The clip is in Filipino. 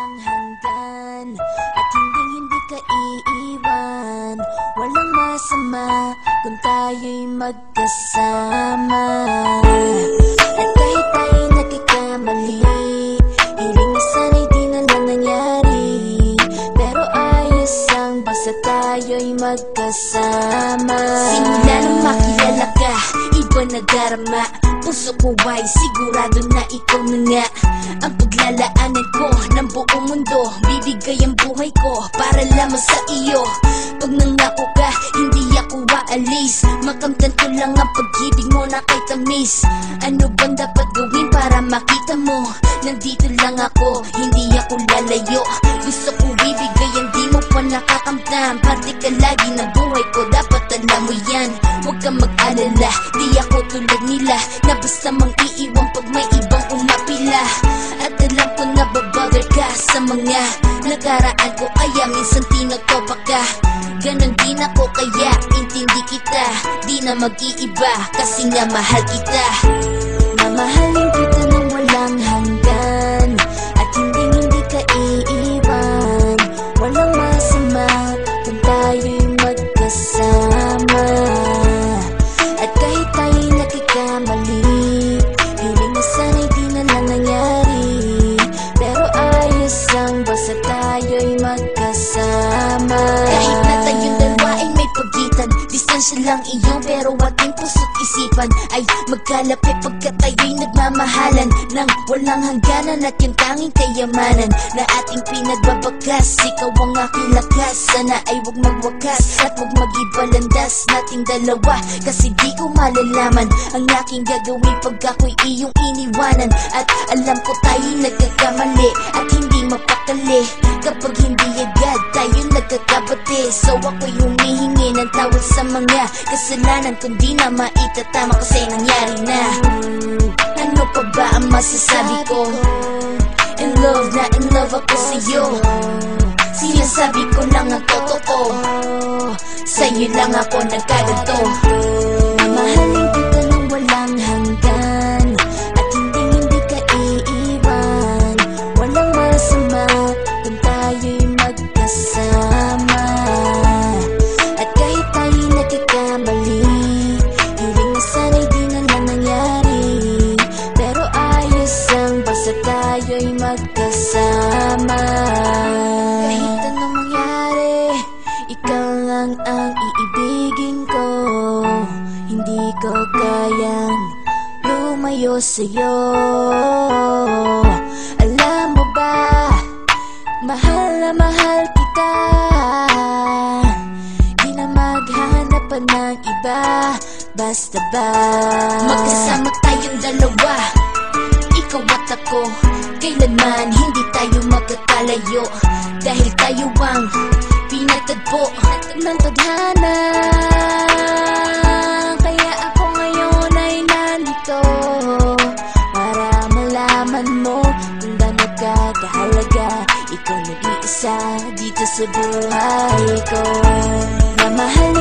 walang hanggan at hindi ka iiwan. Walang masama kung tayo'y magkasama. At kahit tayo'y nagkakamali, hiling na sana'y di na lang nangyari. Pero ayos ang basta tayo'y magkasama. Simula nang makilala ka, iba na darama. Puso ko ay sigurado na ikaw na nga ang paglalaanan ko ng buong mundo. Bibigay ang buhay ko para lamang sa iyo. Pag nangako ka, hindi ako aalis. Makamtan ko lang ang pag-ibig mo na kay tamis. Ano bang dapat gawin para makita mo? Nandito lang ako, hindi ako lalayo. Gusto ko ibigay ang di mo pa nakakamtam. Parte ka lagi ng buhay ko, dapat alam mo yan. Huwag kang mag-alala, di ako tulad nila na basta mang iiwan pag may ibang umapila. At alam ko na babother ka sa mga nakaraan ko, kaya minsan tinagtopa ka. Ganon din ako kaya intindi kita. Di na mag-iiba kasi nga mahal kita. Mamahalin kita nang walang hanggan at hindi ka iiwan. Walang masama kung tayo'y magkasama. At kahit tayo'y nagkakamali, hiling na sana'y di na lang nangyari. Pero ayos ang basta tayo'y magkasama. Kahit na tayong dalawa ay may pagitan, distansya lang iyon pero ating puso't isipan ay magkalapit pagkat tayo'y nagmamahalan ng walang hangganan. At yung tanging kayamanan na ating pinagbabagas, ikaw ang aking lakas. Sana ay huwag magwakas at huwag mag-ibalandas nating dalawa, kasi di ko malalaman ang aking gagawin pag ako'y iyong iniwanan. At alam ko tayo'y nagkakamali at hindi mapakali kapag hindi agad tayo nagkakabati. So ako'y humihingi ng tawad sa mga kasalanan kung di na maitatama kasi nangyari na. Ano pa ba ang masasabi ko? In love na in love ako sa'yo. Sinasabi ko lang ang totoo, sa'yo lang ako nagkaganto. Mamahalin kita nang walang hanggan at hindi ka iiwan. Walang masama kung tayo'y magkasama. At kahit tayo'y nagkakamali, hiling na sana'y di na lang nangyari. Pero ayos ang basta tayo'y magkasama. Kahit anong mangyari, ikaw lang ang iibigin ko. Hindi ko kayang lumayo sa'yo. Alam mo ba, mahal na mahal kita. Di na maghanap pa ng iba, basta ba magkasama tayong dalawa, ikaw at ako. Kailanman hindi tayo magkakalayo, dahil tayo ang pinagtagpo ng tadhana. Kaya ako ngayon ay nandito para malaman mo kung gaano ka kahalaga. Ikaw nag-iisa dito sa buhay ko. Mamahal